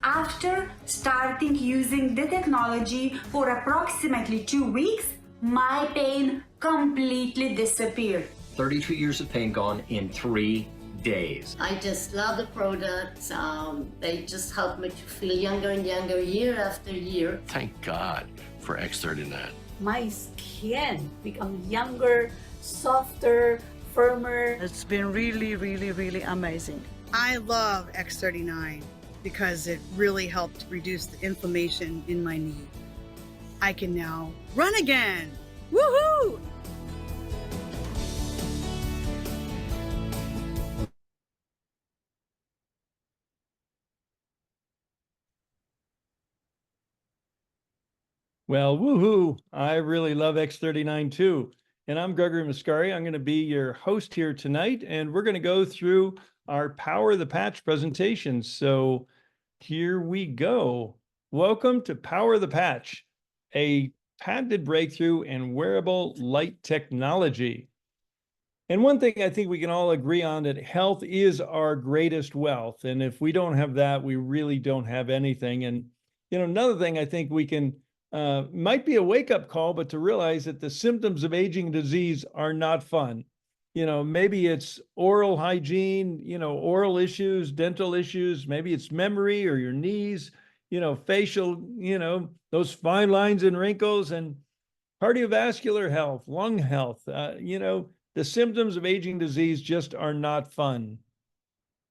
After starting using the technology for approximately 2 weeks, my pain completely disappeared. 32 years of pain gone in 3 days. I just love the products. They just help me to feel younger and younger year after year. Thank God for X39. My skin become younger, softer, firmer. It's been really amazing. I love X39 because it really helped reduce the inflammation in my knee. I can now run again. Woohoo! Well, woohoo! I really love X39 too. And I'm Gregory Mascari. I'm going to be your host here tonight, and we're going to go through our Power of the Patch presentation. So here we go. Welcome to Power of the Patch, a patented breakthrough in wearable light technology. And one thing I think we can all agree on, that health is our greatest wealth. And if we don't have that, we really don't have anything. And, another thing I think we can might be a wake-up call, but to realize that the symptoms of aging and disease are not fun. Maybe it's oral hygiene, oral issues, dental issues, maybe it's memory or your knees, facial, those fine lines and wrinkles, and cardiovascular health, lung health. The symptoms of aging disease just are not fun.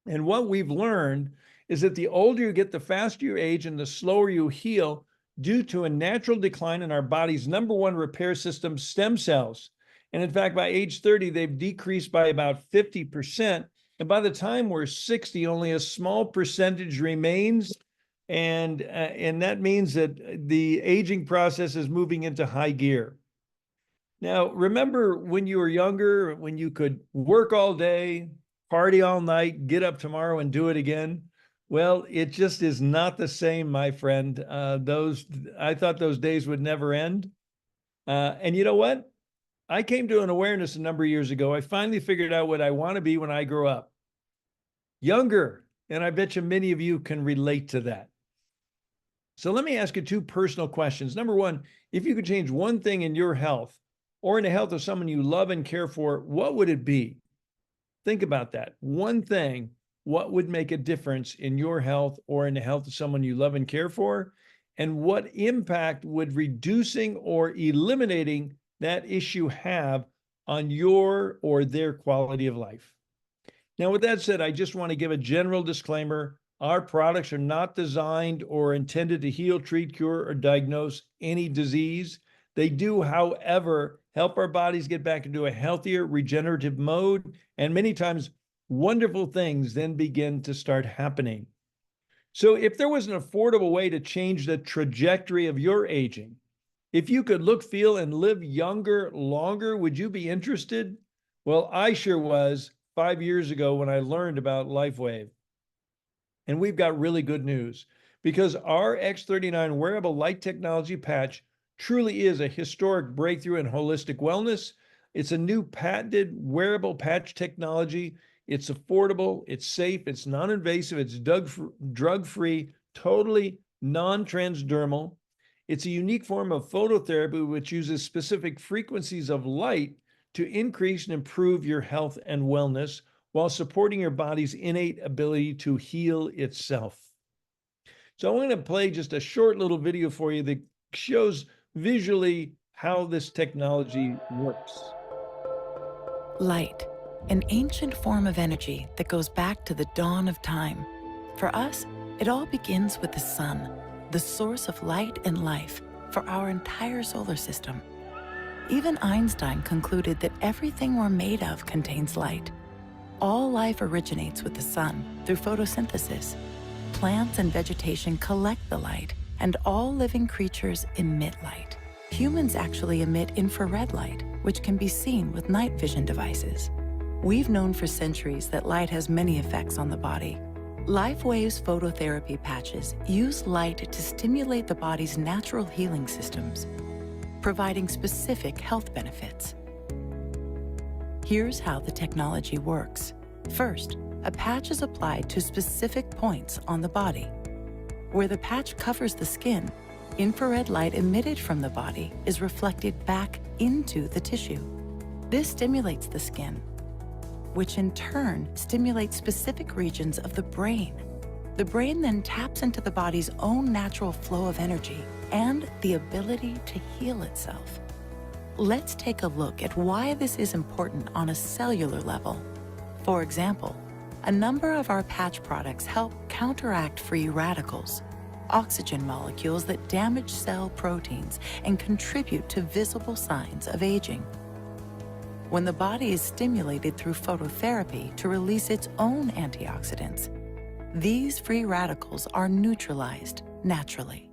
And what we've learned is that the older you get, the faster you age and the slower you heal, due to a natural decline in our body's number one repair system, stem cells. And in fact, by age 30, they've decreased by about 50%. And by the time we're 60, only a small percentage remains. And that means that the aging process is moving into high gear. Now, remember when you were younger, when you could work all day, party all night, get up tomorrow and do it again? Well, it just is not the same, my friend. I thought those days would never end. And you know what? I came to an awareness a number of years ago. I finally figured out what I want to be when I grow up. Younger. And I bet you many of you can relate to that. So let me ask you two personal questions. Number one, if you could change one thing in your health or in the health of someone you love and care for, what would it be? Think about that. One thing. What would make a difference in your health or in the health of someone you love and care for? And what impact would reducing or eliminating that issue have on your or their quality of life? Now, with that said, I just want to give a general disclaimer. Our products are not designed or intended to heal, treat, cure, or diagnose any disease. They do, however, help our bodies get back into a healthier, regenerative mode, and many times wonderful things then begin to start happening. So if there was an affordable way to change the trajectory of your aging, if you could look, feel, and live younger longer, would you be interested? Well, I sure was 5 years ago when I learned about LifeWave. And we've got really good news, because our X39 wearable light technology patch truly is a historic breakthrough in holistic wellness. It's a new patented wearable patch technology. It's affordable, it's safe, it's non-invasive, it's drug-free, totally non-transdermal. It's a unique form of phototherapy which uses specific frequencies of light to increase and improve your health and wellness while supporting your body's innate ability to heal itself. So I'm going to play just a short little video for you that shows visually how this technology works. Light. An ancient form of energy that goes back to the dawn of time. For us, it all begins with the sun, the source of light and life for our entire solar system. Even Einstein concluded that everything we're made of contains light. All life originates with the sun through photosynthesis. Plants and vegetation collect the light, and all living creatures emit light. Humans actually emit infrared light, which can be seen with night vision devices. We've known for centuries that light has many effects on the body. LifeWave's phototherapy patches use light to stimulate the body's natural healing systems, providing specific health benefits. Here's how the technology works. First, a patch is applied to specific points on the body. Where the patch covers the skin, infrared light emitted from the body is reflected back into the tissue. This stimulates the skin, which in turn stimulates specific regions of the brain. The brain then taps into the body's own natural flow of energy and the ability to heal itself. Let's take a look at why this is important on a cellular level. For example, a number of our patch products help counteract free radicals, oxygen molecules that damage cell proteins and contribute to visible signs of aging. When the body is stimulated through phototherapy to release its own antioxidants, these free radicals are neutralized naturally.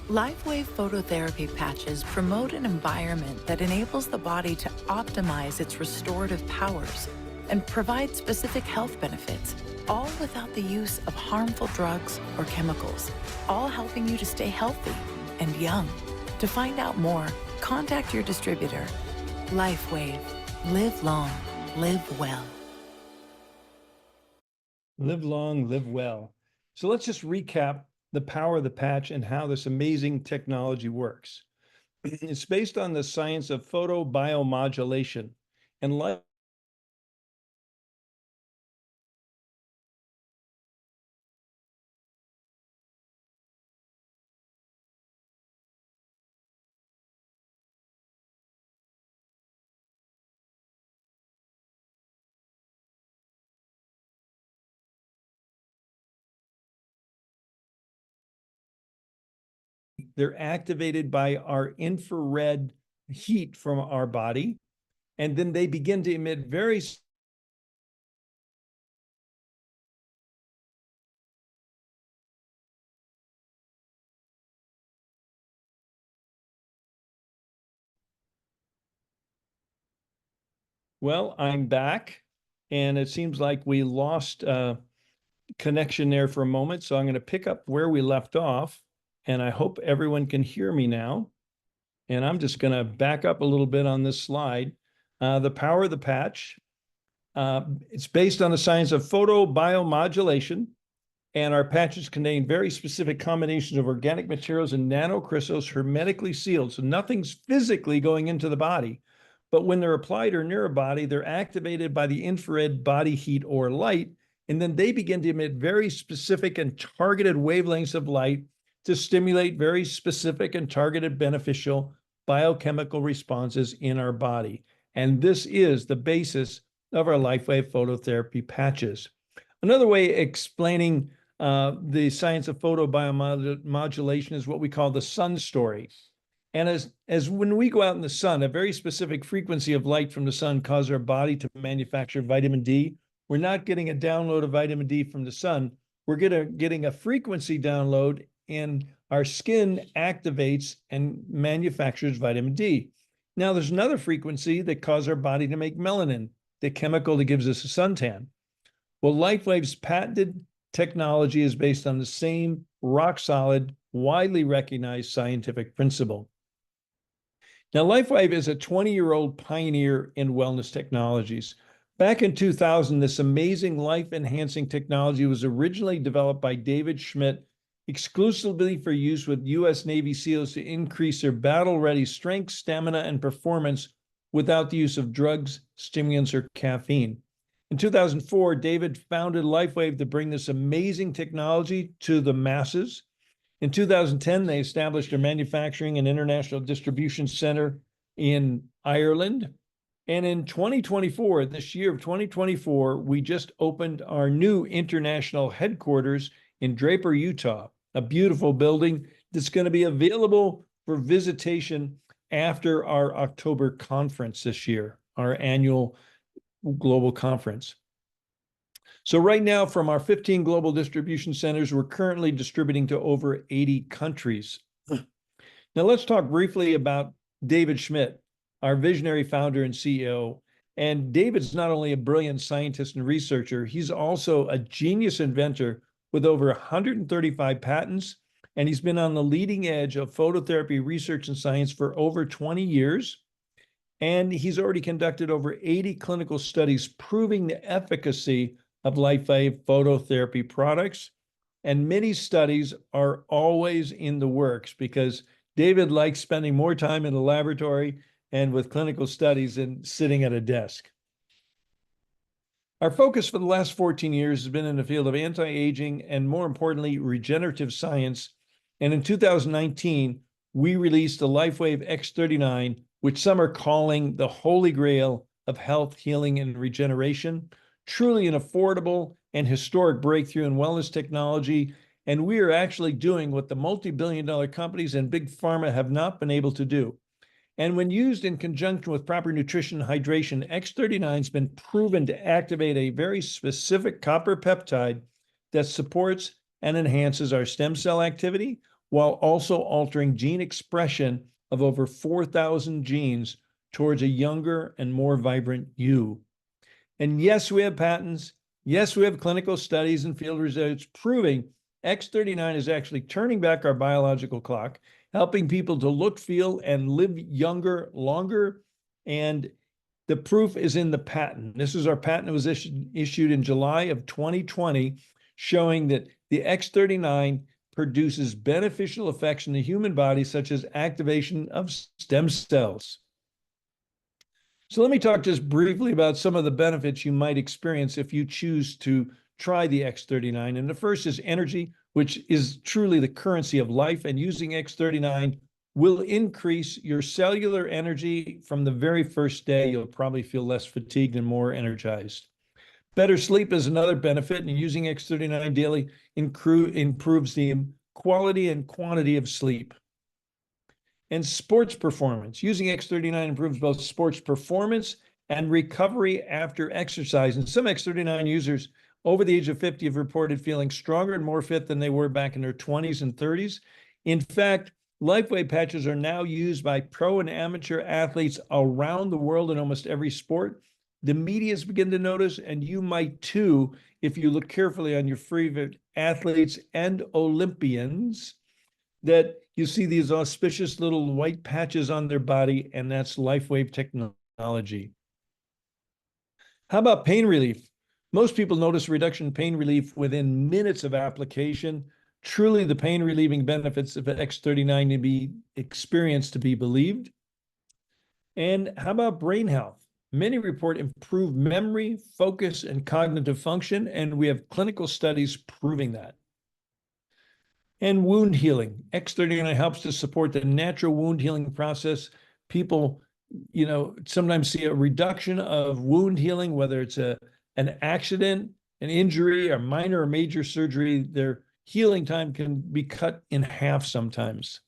LifeWave phototherapy patches promote an environment that enables the body to optimize its restorative powers and provide specific health benefits, all without the use of harmful drugs or chemicals, all helping you to stay healthy and young. To find out more, contact your distributor. LifeWave. Live long, live well. Live long, live well. So let's just recap the power of the patch and how this amazing technology works. It's based on the science of photobiomodulation and life. They're activated by our infrared heat from our body, and then they begin to emit very well. I'm back, and it seems like we lost connection there for a moment, so I'm going to pick up where we left off, and I hope everyone can hear me now. And I'm just going to back up a little bit on this slide. The power of the patch. It's based on the science of photobiomodulation, and our patches contain very specific combinations of organic materials and nanocrystals hermetically sealed. So nothing's physically going into the body, but when they're applied or near a body, they're activated by the infrared body heat or light, and then they begin to emit very specific and targeted wavelengths of light to stimulate very specific and targeted beneficial biochemical responses in our body. And this is the basis of our LifeWave phototherapy patches. Another way explaining the science of photobiomodulation is what we call the sun story. And as when we go out in the sun, a very specific frequency of light from the sun causes our body to manufacture vitamin D. We're not getting a download of vitamin D from the sun. We're getting a frequency download, and our skin activates and manufactures vitamin D. Now, there's another frequency that causes our body to make melanin, the chemical that gives us a suntan. Well, LifeWave's patented technology is based on the same rock-solid, widely recognized scientific principle. Now, LifeWave is a 20-year-old pioneer in wellness technologies. Back in 2000, this amazing life-enhancing technology was originally developed by David Schmidt exclusively for use with U.S. Navy SEALs to increase their battle-ready strength, stamina, and performance without the use of drugs, stimulants, or caffeine. In 2004, David founded LifeWave to bring this amazing technology to the masses. In 2010, they established a manufacturing and international distribution center in Ireland. And in 2024, this year of 2024, we just opened our new international headquarters in Draper, Utah, a beautiful building that's going to be available for visitation after our October conference this year, our annual global conference. So right now, from our 15 global distribution centers, we're currently distributing to over 80 countries. Now let's talk briefly about David Schmidt, our visionary founder and CEO. And David's not only a brilliant scientist and researcher, he's also a genius inventor with over 135 patents, and he's been on the leading edge of phototherapy research and science for over 20 years. And he's already conducted over 80 clinical studies proving the efficacy of LifeWave phototherapy products. And many studies are always in the works because David likes spending more time in the laboratory and with clinical studies than sitting at a desk. Our focus for the last 14 years has been in the field of anti-aging and, more importantly, regenerative science. And in 2019, we released the LifeWave X39, which some are calling the holy grail of health, healing, and regeneration. Truly an affordable and historic breakthrough in wellness technology. And we are actually doing what the multi-billion-dollar companies and big pharma have not been able to do. And when used in conjunction with proper nutrition and hydration, X39 has been proven to activate a very specific copper peptide that supports and enhances our stem cell activity while also altering gene expression of over 4,000 genes towards a younger and more vibrant you. And yes, we have patents. Yes, we have clinical studies and field results proving X39 is actually turning back our biological clock, helping people to look, feel, and live younger, longer. And the proof is in the patent. This is our patent that was issued in July of 2020, showing that the X39 produces beneficial effects in the human body, such as activation of stem cells. So let me talk just briefly about some of the benefits you might experience if you choose to try the X39. And the first is energy, which is truly the currency of life. And using X39 will increase your cellular energy from the very first day. You'll probably feel less fatigued and more energized. Better sleep is another benefit, and using X39 daily improves the quality and quantity of sleep. And sports performance. Using X39 improves both sports performance and recovery after exercise. And some X39 users over the age of 50 have reported feeling stronger and more fit than they were back in their 20s and 30s. In fact, LifeWave patches are now used by pro and amateur athletes around the world in almost every sport. The media's begin to notice, and you might too, if you look carefully on your favorite athletes and Olympians, that you see these auspicious little white patches on their body, and that's LifeWave technology. How about pain relief? Most people notice reduction in pain relief within minutes of application. Truly, the pain relieving benefits of X39 to be experienced to be believed. And how about brain health? Many report improved memory, focus, and cognitive function, and we have clinical studies proving that. And wound healing. X39 helps to support the natural wound healing process. People, sometimes see a reduction of wound healing, whether it's an accident, an injury, a minor or major surgery. Their healing time can be cut in half sometimes.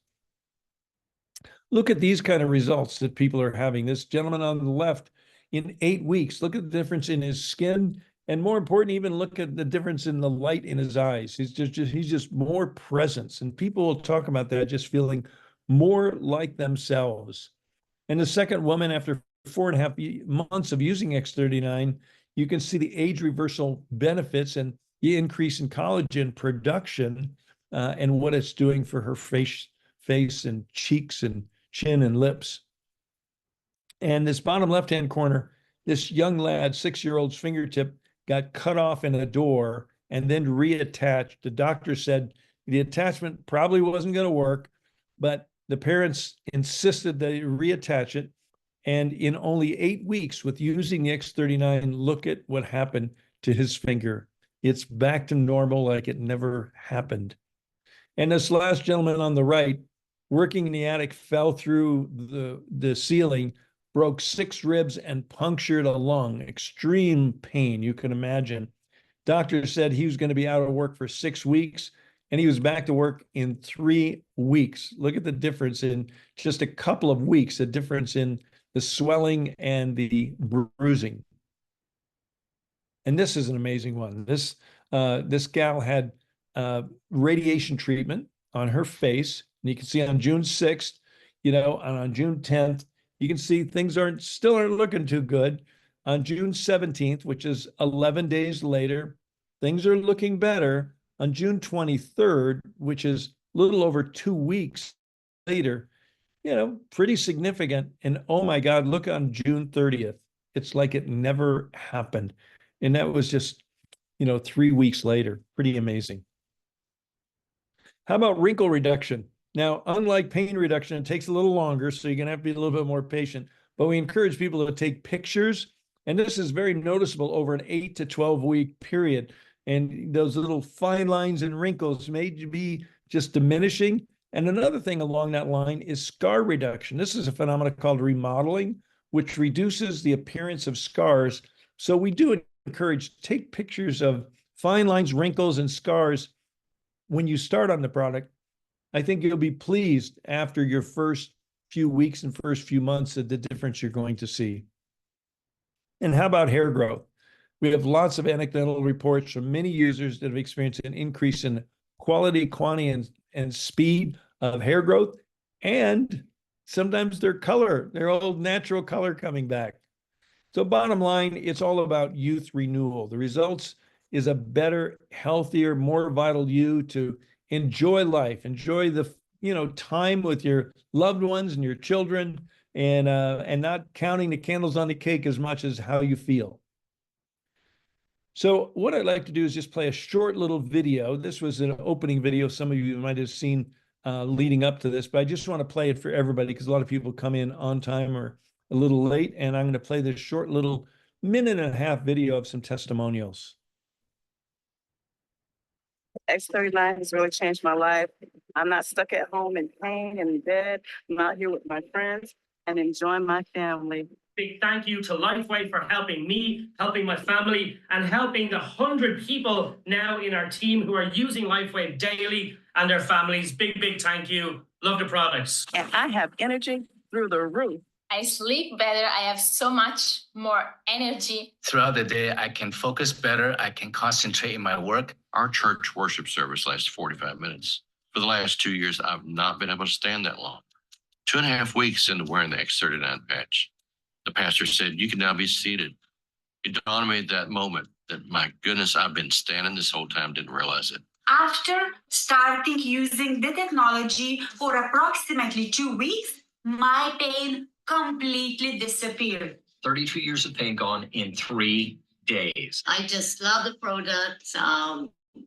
Look at these kind of results that people are having. This gentleman on the left, in 8 weeks, look at the difference in his skin. And more important, even look at the difference in the light in his eyes. He's just more presence. And people will talk about that, just feeling more like themselves. And the second woman, after 4.5 months of using X39, you can see the age reversal benefits and the increase in collagen production and what it's doing for her face and cheeks and chin and lips. And this bottom left-hand corner, this young lad, 6-year-old's fingertip, got cut off in a door and then reattached. The doctor said the attachment probably wasn't going to work, but the parents insisted they reattach it. And in only 8 weeks with using the X39, look at what happened to his finger. It's back to normal like it never happened. And this last gentleman on the right, working in the attic, fell through the ceiling, broke 6 ribs and punctured a lung. Extreme pain, you can imagine. Doctors said he was going to be out of work for 6 weeks, and he was back to work in 3 weeks. Look at the difference in just a couple of weeks, the difference in the swelling and the bruising. And this is an amazing one. This gal had radiation treatment on her face, and you can see on June 6th, and on June 10th, you can see things still aren't looking too good. On June 17th, which is 11 days later, things are looking better. On June 23rd, which is a little over 2 weeks later, pretty significant. And oh my God, look on June 30th. It's like it never happened. And that was just, 3 weeks later. Pretty amazing. How about wrinkle reduction? Now, unlike pain reduction, it takes a little longer, so you're going to have to be a little bit more patient. But we encourage people to take pictures, and this is very noticeable over an 8 to 12 week period. And those little fine lines and wrinkles may be just diminishing. And another thing along that line is scar reduction. This is a phenomenon called remodeling, which reduces the appearance of scars. So we do encourage, take pictures of fine lines, wrinkles, and scars when you start on the product. I think you'll be pleased after your first few weeks and first few months at the difference you're going to see. And how about hair growth? We have lots of anecdotal reports from many users that have experienced an increase in quality, quantity, and speed of hair growth, and sometimes their color, their old natural color coming back. So bottom line, it's all about youth renewal. The results is a better, healthier, more vital you to enjoy life, enjoy the time with your loved ones and your children, and not counting the candles on the cake as much as how you feel. So what I'd like to do is just play a short little video. This was an opening video some of you might have seen leading up to this, but I just want to play it for everybody because a lot of people come in on time or a little late, and I'm going to play this short little minute and a half video of some testimonials. X39 has really changed my life. I'm not stuck at home in pain and in bed. I'm out here with my friends and enjoying my family. Big thank you to Lifeway for helping me, helping my family, and helping the 100 people now in our team who are using Lifeway daily and their families. Big, big thank you. Love the products. And I have energy through the roof. I sleep better. I have so much more energy. Throughout the day, I can focus better. I can concentrate in my work. Our church worship service lasts 45 minutes. For the last 2 years, I've not been able to stand that long. 2.5 weeks into wearing the X39 patch, the pastor said, "You can now be seated." It dawned on me at that moment that, my goodness, I've been standing this whole time, didn't realize it. After starting using the technology for approximately 2 weeks, my pain completely disappeared. 32 years of pain gone in 3 days. I just love the products.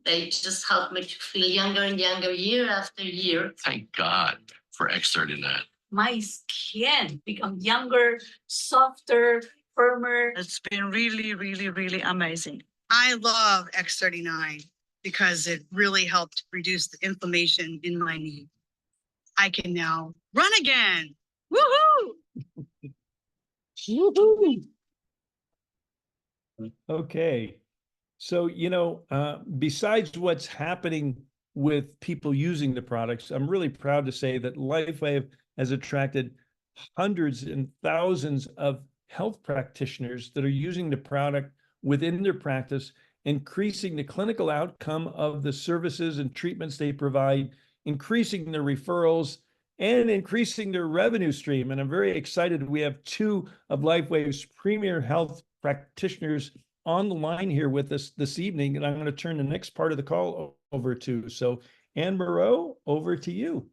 They just help me to feel younger and younger year after year. Thank God for X39. My skin become younger, softer, firmer. It's been really, really, really amazing. I love X39 because it really helped reduce the inflammation in my knee. I can now run again. Woohoo! Woohoo! Okay. So, besides what's happening with people using the products, I'm really proud to say that LifeWave has attracted hundreds and thousands of health practitioners that are using the product within their practice, increasing the clinical outcome of the services and treatments they provide, increasing their referrals, and increasing their revenue stream. And I'm very excited. We have two of LifeWave's premier health practitioners on the line here with us this evening, and I'm going to turn the next part of the call over to. So, Anne Moreau, over to you.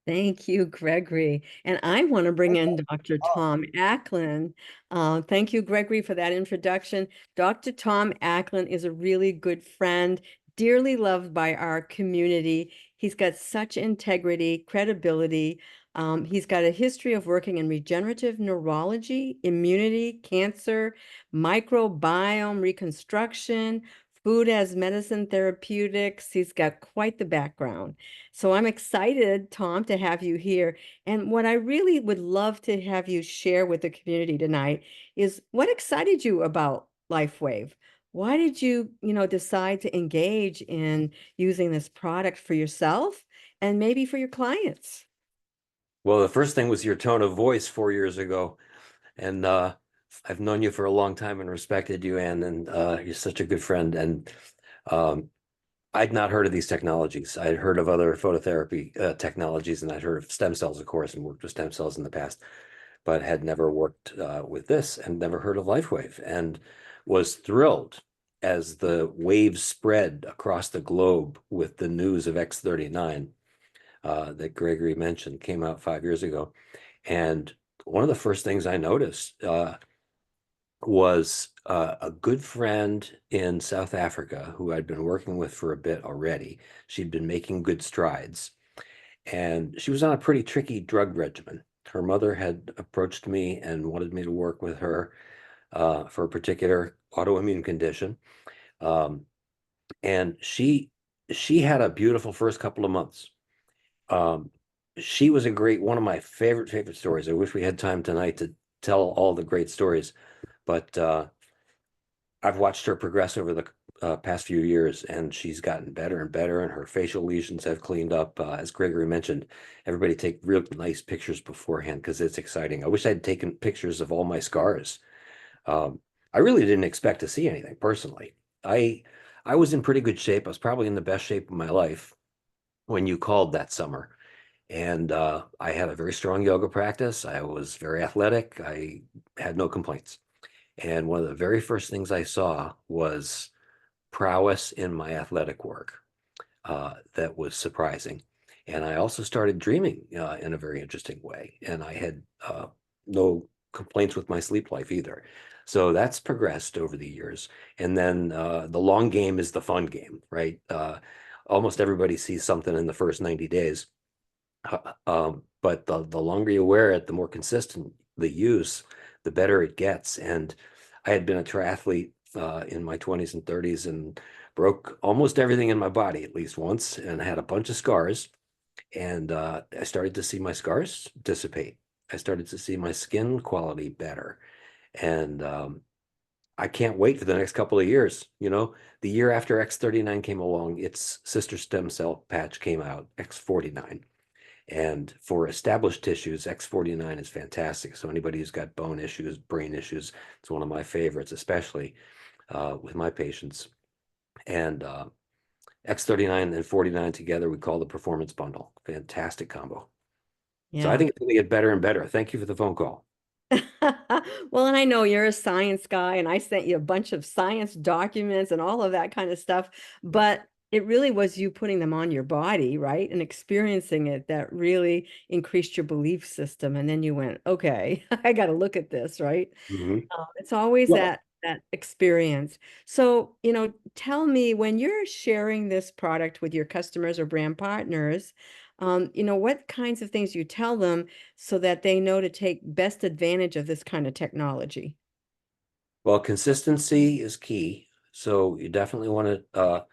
Thank you, Gregory. And I want to bring in Dr. Tom Acklin. Thank you, Gregory, for that introduction. Dr. Tom Acklin is a really good friend, dearly loved by our community. He's got such integrity, credibility. He's got a history of working in regenerative neurology, immunity, cancer, microbiome reconstruction, food as medicine therapeutics. He's got quite the background. So I'm excited, Tom, to have you here. And what I really would love to have you share with the community tonight is what excited you about LifeWave? Why did you, decide to engage in using this product for yourself and maybe for your clients? Well, the first thing was your tone of voice 4 years ago. And I've known you for a long time and respected you, Anne, and you're such a good friend. And I'd not heard of these technologies. I'd heard of other phototherapy technologies, and I'd heard of stem cells, of course, and worked with stem cells in the past, but had never worked with this and never heard of LifeWave, and was thrilled as the wave spread across the globe with the news of X39 that Gregory mentioned, came out 5 years ago. And one of the first things I noticed was a good friend in South Africa who I'd been working with for a bit already. She'd been making good strides, and she was on a pretty tricky drug regimen. Her mother had approached me and wanted me to work with her for a particular autoimmune condition. And she had a beautiful first couple of months. She was a great, one of my favorite stories. I wish we had time tonight to tell all the great stories, but I've watched her progress over the past few years, and she's gotten better and better, and her facial lesions have cleaned up. As Gregory mentioned, everybody take real nice pictures beforehand because it's exciting. I wish I'd taken pictures of all my scars. I really didn't expect to see anything personally. I was in pretty good shape. I was probably in the best shape of my life when you called that summer. And I had a very strong yoga practice. I was very athletic. I had no complaints. And one of the very first things I saw was prowess in my athletic work that was surprising. And I also started dreaming in a very interesting way. And I had no complaints with my sleep life either. So that's progressed over the years. And then the long game is the fun game, right? Almost everybody sees something in the first 90 days. But the longer you wear it, the more consistent the use, the better it gets. And I had been a triathlete in my 20s and 30s and broke almost everything in my body at least once and had a bunch of scars. And I started to see my scars dissipate. I started to see my skin quality better. And I can't wait for the next couple of years. You know, the year after X39 came along, its sister stem cell patch came out, X49. And for established tissues, X49 is fantastic. So anybody who's got bone issues, brain issues, it's one of my favorites, especially with my patients. And X39 and 49 together, we call the performance bundle. Fantastic combo. So I Yeah. think it's going to get better and better. Thank you for the phone call. Well, and I know you're a science guy, and I sent you a bunch of science documents and all of that kind of stuff, but it really was you putting them on your body, right? And experiencing it that really increased your belief system. And then you went, okay, I got to look at this, right? It's always Well, that experience. So, tell me when you're sharing this product with your customers or brand partners, what kinds of things you tell them so that they know to take best advantage of this kind of technology? Well, consistency is key. So you definitely want to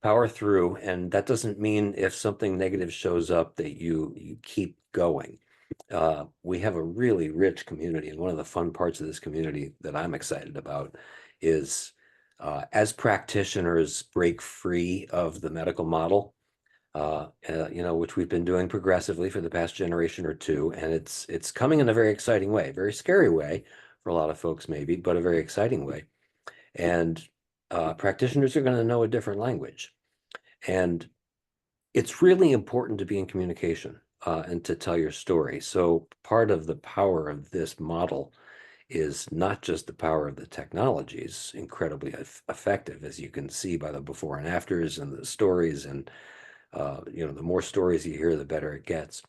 power through. And that doesn't mean if something negative shows up that you keep going. We have a really rich community. And one of the fun parts of this community that I'm excited about is as practitioners break free of the medical model, which we've been doing progressively for the past generation or two. And it's coming in a very exciting way, very scary way for a lot of folks maybe, but a very exciting way. And practitioners are going to know a different language. And it's really important to be in communication and to tell your story. So part of the power of this model is not just the power of the technology is incredibly effective, as you can see by the before and afters and the stories. And, the more stories you hear, the better it gets.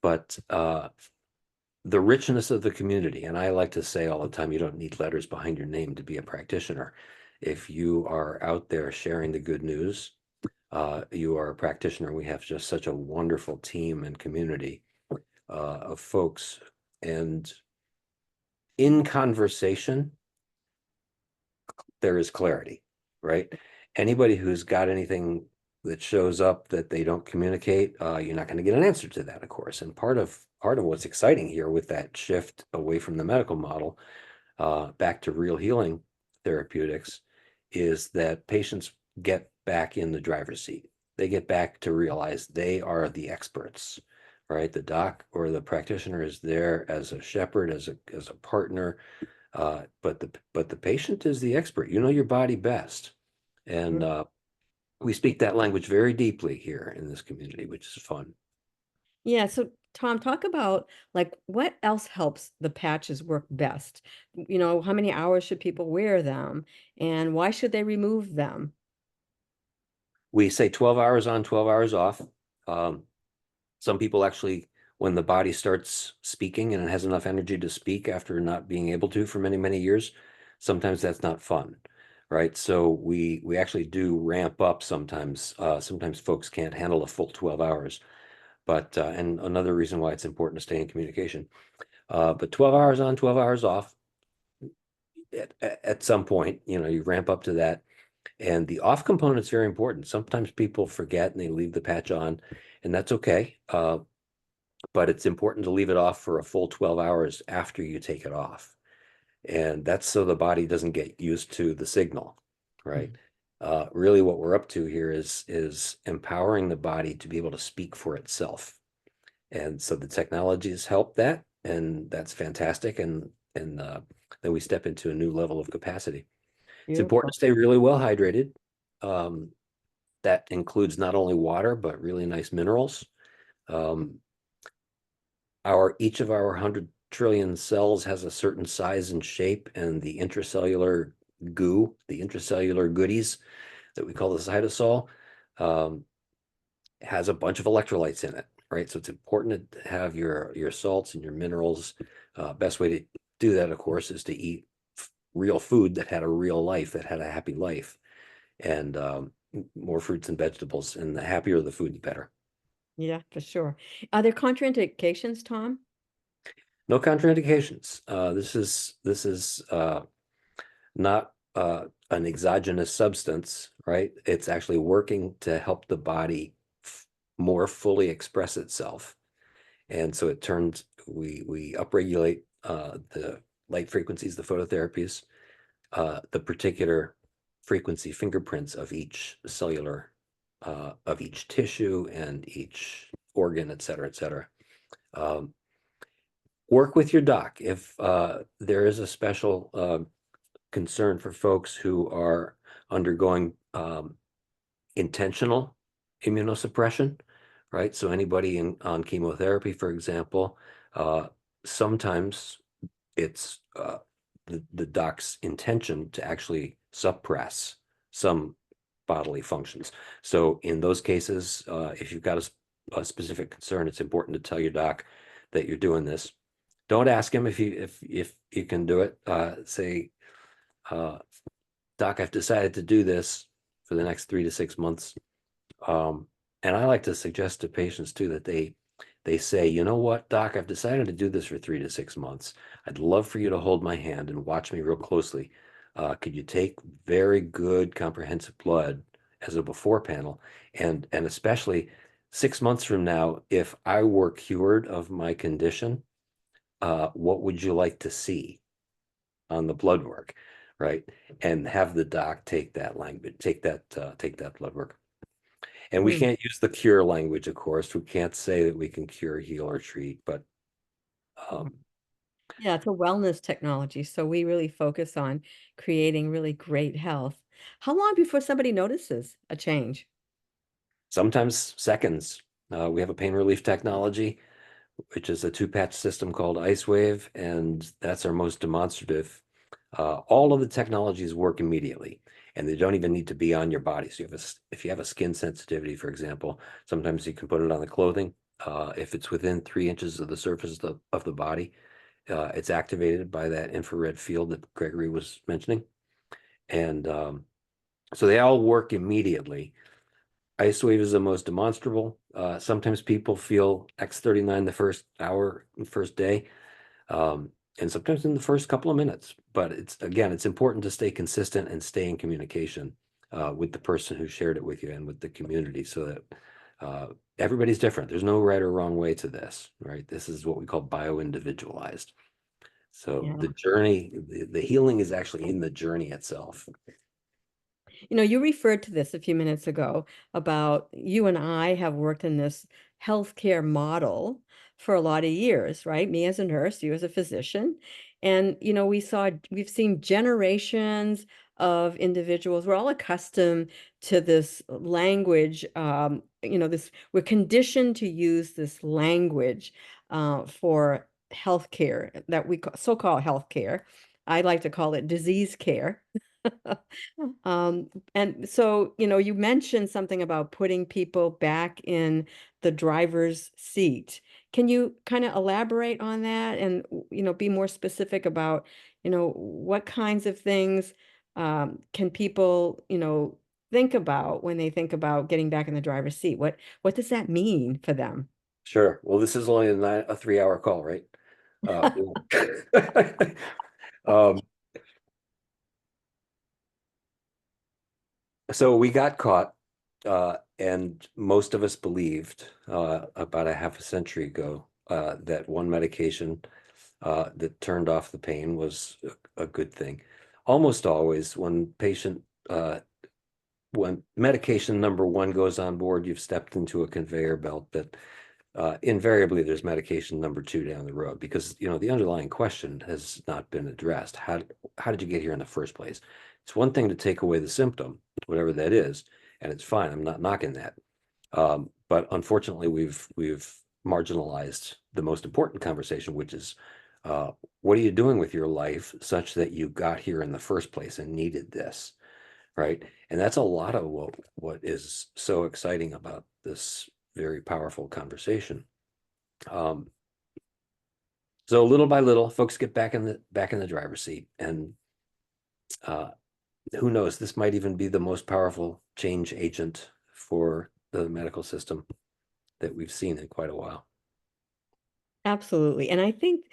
But the richness of the community, and I like to say all the time, you don't need letters behind your name to be a practitioner. If you are out there sharing the good news, you are a practitioner. We have just such a wonderful team and community of folks. And in conversation, there is clarity, right? Anybody who's got anything that shows up that they don't communicate, you're not going to get an answer to that, of course. And part of what's exciting here with that shift away from the medical model back to real healing therapeutics is that patients get back in the driver's seat. They get back to realize they are the experts, right? The doc or the practitioner is there as a shepherd, as a partner, but the patient is the expert. You know your body best, and we speak that language very deeply here in this community, which is fun. Yeah, so Tom, talk about like what else helps the patches work best? How many hours should people wear them and why should they remove them? We say 12 hours on, 12 hours off. Some people actually, when the body starts speaking and it has enough energy to speak after not being able to for many, many years, sometimes that's not fun, right? So we actually do ramp up sometimes. Sometimes folks can't handle a full 12 hours, but and another reason why it's important to stay in communication. But 12 hours on, 12 hours off. At some point, you ramp up to that. And the off component is very important. Sometimes people forget and they leave the patch on, and that's okay. But it's important to leave it off for a full 12 hours after you take it off. And that's so the body doesn't get used to the signal, right? Really what we're up to here is empowering the body to be able to speak for itself. And so the technology has helped that, and that's fantastic. And then we step into a new level of capacity. It's important to stay really well hydrated. That includes not only water, but really nice minerals. Each of our 100 trillion cells has a certain size and shape, and the intracellular goo, the intracellular goodies that we call the cytosol, has a bunch of electrolytes in it, right? So it's important to have your salts and your minerals. Best way to do that, of course, is to eat real food that had a real life, that had a happy life, and more fruits and vegetables. And the happier the food, the better. Yeah, for sure. Are there contraindications, Tom? No contraindications. This is not an exogenous substance, right? It's actually working to help the body more fully express itself. And so we upregulate the light frequencies, the phototherapies, the particular frequency fingerprints of each cellular, of each tissue and each organ, et cetera, et cetera. Work with your doc. If there is a special concern for folks who are undergoing intentional immunosuppression, right? So anybody on chemotherapy, for example, sometimes it's the doc's intention to actually suppress some bodily functions. So in those cases, if you've got a specific concern, it's important to tell your doc that you're doing this. Don't ask him if you can do it. Say, Doc, I've decided to do this for the next 3 to 6 months. And I like to suggest to patients too that they say, you know what, Doc, I've decided to do this for 3 to 6 months. I'd love for you to hold my hand and watch me real closely. Could you take very good comprehensive blood as a before panel? And especially 6 months from now, if I were cured of my condition, what would you like to see on the blood work, right? And have the doc take that language, take that blood work. And we can't use the cure language, of course. We can't say that we can cure, heal, or treat, but yeah, it's a wellness technology. So we really focus on creating really great health. How long before somebody notices a change? sometimes seconds. We have a pain relief technology, which is a 2-patch system called IceWave, and that's our most demonstrative. All of the technologies work immediately, and they don't even need to be on your body. So if you have a skin sensitivity, for example, sometimes you can put it on the clothing. If it's within 3 inches of the surface of the body, it's activated by that infrared field that Gregory was mentioning. And so they all work immediately. IceWave is the most demonstrable. Sometimes people feel X39 the first hour, first day, and sometimes in the first couple of minutes. But it's important to stay consistent and stay in communication with the person who shared it with you and with the community, so that everybody's different. There's no right or wrong way to this, right? This is what we call bio-individualized. So the journey, the healing is actually in the journey itself. You know, you referred to this a few minutes ago about you and I have worked in this healthcare model for a lot of years, right? Me as a nurse, you as a physician. And, you know, we've seen generations of individuals. We're all accustomed to this language. We're conditioned to use this language for healthcare that we so-called healthcare. I like to call it disease care. And so, you know, you mentioned something about putting people back in the driver's seat. Can you kind of elaborate on that and, you know, be more specific about, what kinds of things can people, think about when they think about getting back in the driver's seat? What does that mean for them? Sure. Well, this is only a 3-hour call, right? Um, so we got caught, and most of us believed about a half a century ago that one medication that turned off the pain was a good thing. Almost always, when medication number one goes on board, you've stepped into a conveyor belt that invariably there's medication number two down the road, because the underlying question has not been addressed. How did you get here in the first place? It's one thing to take away the symptom, whatever that is, and it's fine. I'm not knocking that. But unfortunately, we've marginalized the most important conversation, which is what are you doing with your life such that you got here in the first place and needed this, right? And that's a lot of what is so exciting about this very powerful conversation. So little by little, folks get back in the driver's seat, and who knows, this might even be the most powerful change agent for the medical system that we've seen in quite a while. Absolutely. And I think,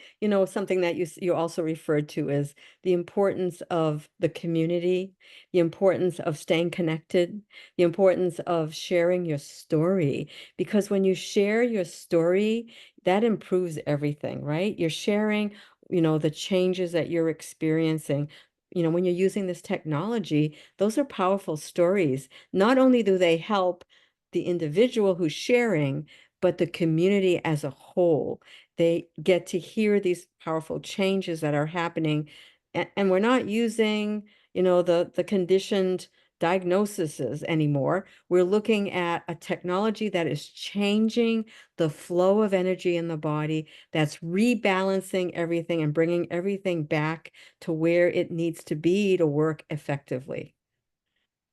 something that you also referred to is the importance of the community, the importance of staying connected, the importance of sharing your story. Because when you share your story, that improves everything, right? You're sharing, the changes that you're experiencing. When you're using this technology, those are powerful stories. Not only do they help the individual who's sharing, but the community as a whole. They get to hear these powerful changes that are happening. And we're not using, the conditioned diagnoses anymore. We're looking at a technology that is changing the flow of energy in the body, that's rebalancing everything and bringing everything back to where it needs to be to work effectively.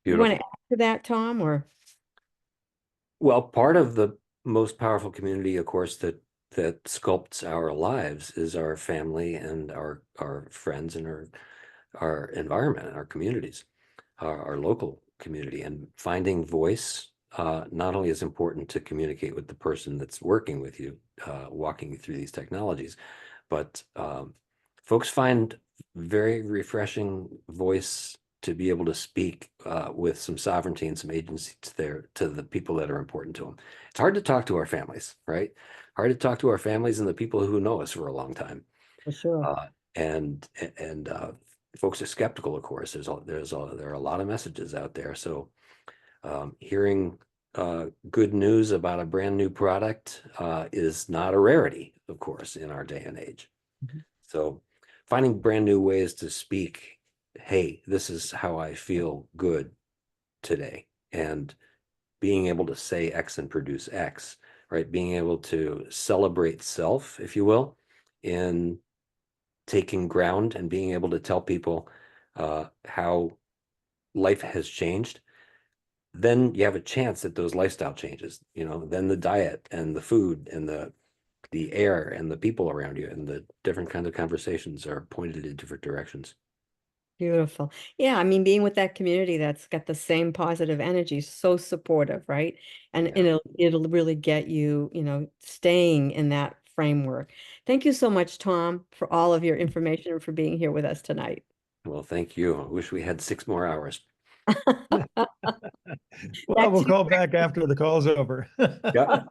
You want to Beautiful. add to that, Tom, or? Well, part of the most powerful community, of course, that sculpts our lives is our family and our friends and our environment and our communities, our local community. And finding voice not only is important to communicate with the person that's working with you, walking you through these technologies, but folks find very refreshing voice to be able to speak with some sovereignty and some agency to the people that are important to them. It's hard to talk to our families, right? Hard to talk to our families and the people who know us for a long time. For sure. And folks are skeptical, of course. There are a lot of messages out there. So hearing good news about a brand new product is not a rarity, of course, in our day and age. Mm-hmm. So finding brand new ways to speak, hey, this is how I feel good today, and being able to say X and produce X, right? Being able to celebrate self, if you will, in taking ground and being able to tell people how life has changed. Then you have a chance at those lifestyle changes, then the diet and the food and the air and the people around you and the different kinds of conversations are pointed in different directions. Beautiful. Yeah, I mean, being with that community that's got the same positive energy, so supportive, right? And it'll really get you, staying in that framework. Thank you so much, Tom, for all of your information and for being here with us tonight. Well, thank you. I wish we had 6 more hours. Well, we'll call back after the call's over. Yeah.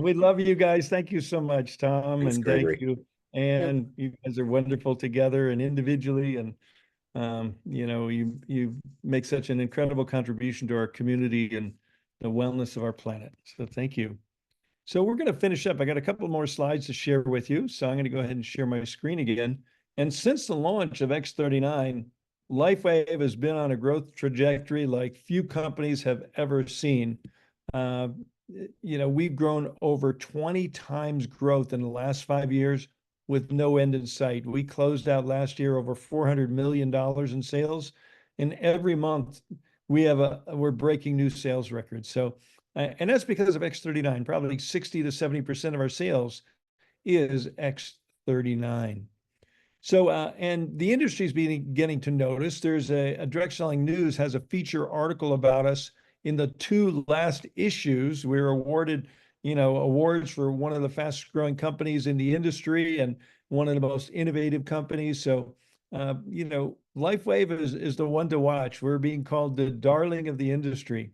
We love you guys. Thank you so much, Tom. Thanks, And Gregory. thank you. And you guys are wonderful together and individually. And, you make such an incredible contribution to our community and the wellness of our planet. So thank you. So we're going to finish up. I got a couple more slides to share with you. So I'm going to go ahead and share my screen again. And since the launch of X39, LifeWave has been on a growth trajectory like few companies have ever seen. We've grown over 20 times growth in the last 5 years with no end in sight. We closed out last year over $400 million in sales. And every month we're breaking new sales records. So, and that's because of X39. Probably 60 to 70% of our sales is X39. So, and the industry's beginning to notice. There's a Direct Selling News has a feature article about us in the 2 last issues. We were awarded, awards for one of the fastest growing companies in the industry and one of the most innovative companies. So, LifeWave is the one to watch. We're being called the darling of the industry.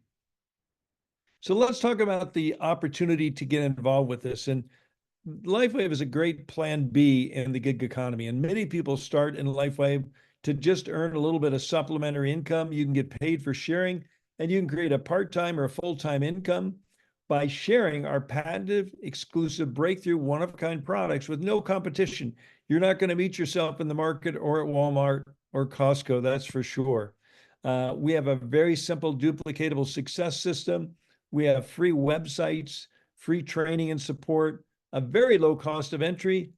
So let's talk about the opportunity to get involved with this. And LifeWave is a great plan B in the gig economy. And many people start in LifeWave to just earn a little bit of supplementary income. You can get paid for sharing, and you can create a part-time or a full-time income by sharing our patented, exclusive, breakthrough, one-of-a-kind products with no competition. You're not going to meet yourself in the market or at Walmart or Costco, that's for sure. We have a very simple, duplicatable success system. We have free websites, free training and support, a very low cost of entry,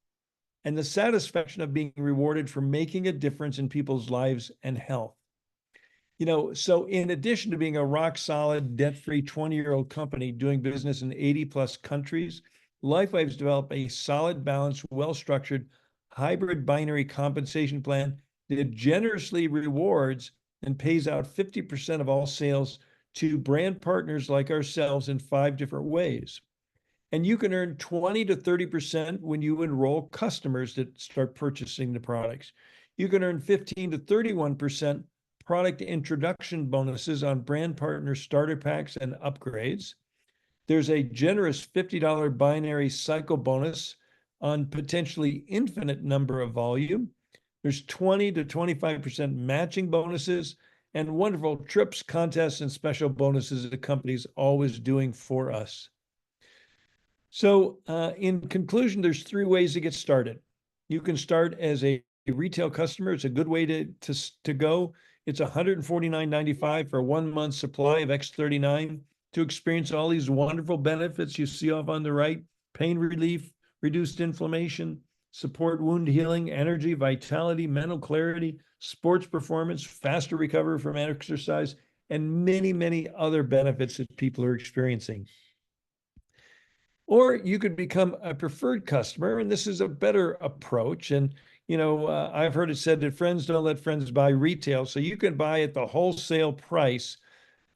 and the satisfaction of being rewarded for making a difference in people's lives and health. So in addition to being a rock solid, debt-free 20-year-old company doing business in 80 plus countries, LifeWave's developed a solid, balanced, well-structured hybrid binary compensation plan that generously rewards and pays out 50% of all sales to brand partners like ourselves in 5 different ways. And you can earn 20 to 30% when you enroll customers that start purchasing the products. You can earn 15 to 31% product introduction bonuses on brand partner starter packs and upgrades. There's a generous $50 binary cycle bonus on potentially infinite number of volume. There's 20 to 25% matching bonuses and wonderful trips, contests, and special bonuses that the company's always doing for us. So in conclusion, there's 3 ways to get started. You can start as a retail customer. It's a good way to go. It's $149.95 for a 1-month supply of X39 to experience all these wonderful benefits you see off on the right: pain relief, reduced inflammation, support wound healing, energy, vitality, mental clarity, sports performance, faster recovery from exercise, and many, many other benefits that people are experiencing. Or you could become a preferred customer, and this is a better approach. And, I've heard it said that friends don't let friends buy retail. So you can buy at the wholesale price.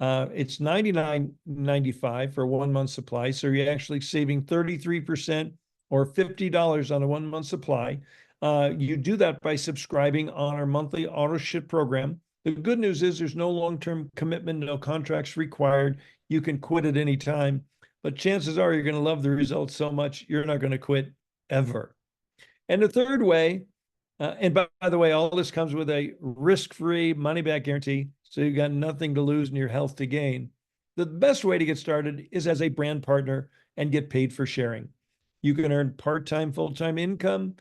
It's $99.95 for a 1-month supply. So you're actually saving 33% or $50 on a 1-month supply. You do that by subscribing on our monthly auto ship program. The good news is there's no long-term commitment, no contracts required. You can quit at any time. But chances are you're going to love the results so much, you're not going to quit ever. And the third way, and by the way, all this comes with a risk-free money-back guarantee, so you've got nothing to lose and your health to gain. The best way to get started is as a brand partner and get paid for sharing. You can earn part-time, full-time income,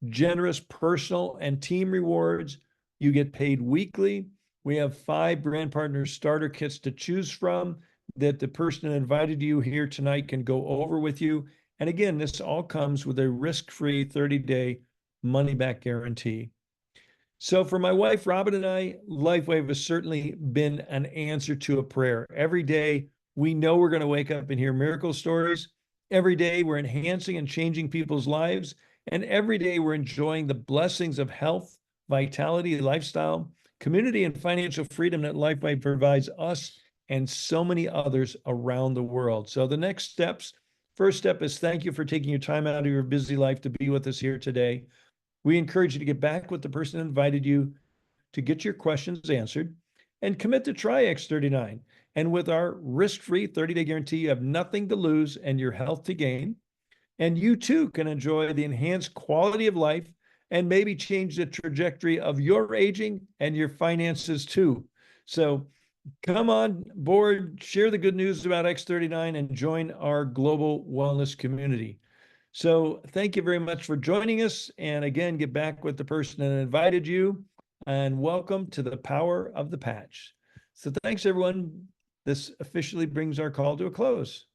generous personal and team rewards. You get paid weekly. We have 5 brand partner starter kits to choose from that the person who invited you here tonight can go over with you. And again, this all comes with a risk-free 30-day money-back guarantee. So for my wife, Robin, and I, LifeWave has certainly been an answer to a prayer. Every day, we know we're going to wake up and hear miracle stories. Every day, we're enhancing and changing people's lives. And every day, we're enjoying the blessings of health, vitality, lifestyle, community, and financial freedom that LifeWave provides us and so many others around the world. So the next steps, first step is thank you for taking your time out of your busy life to be with us here today. We encourage you to get back with the person who invited you to get your questions answered and commit to try X39. And with our risk-free 30-day guarantee, you have nothing to lose and your health to gain. And you too can enjoy the enhanced quality of life and maybe change the trajectory of your aging and your finances too. So come on board, share the good news about X39, and join our global wellness community. So thank you very much for joining us. And again, get back with the person that invited you. And welcome to the power of the patch. So thanks, everyone. This officially brings our call to a close.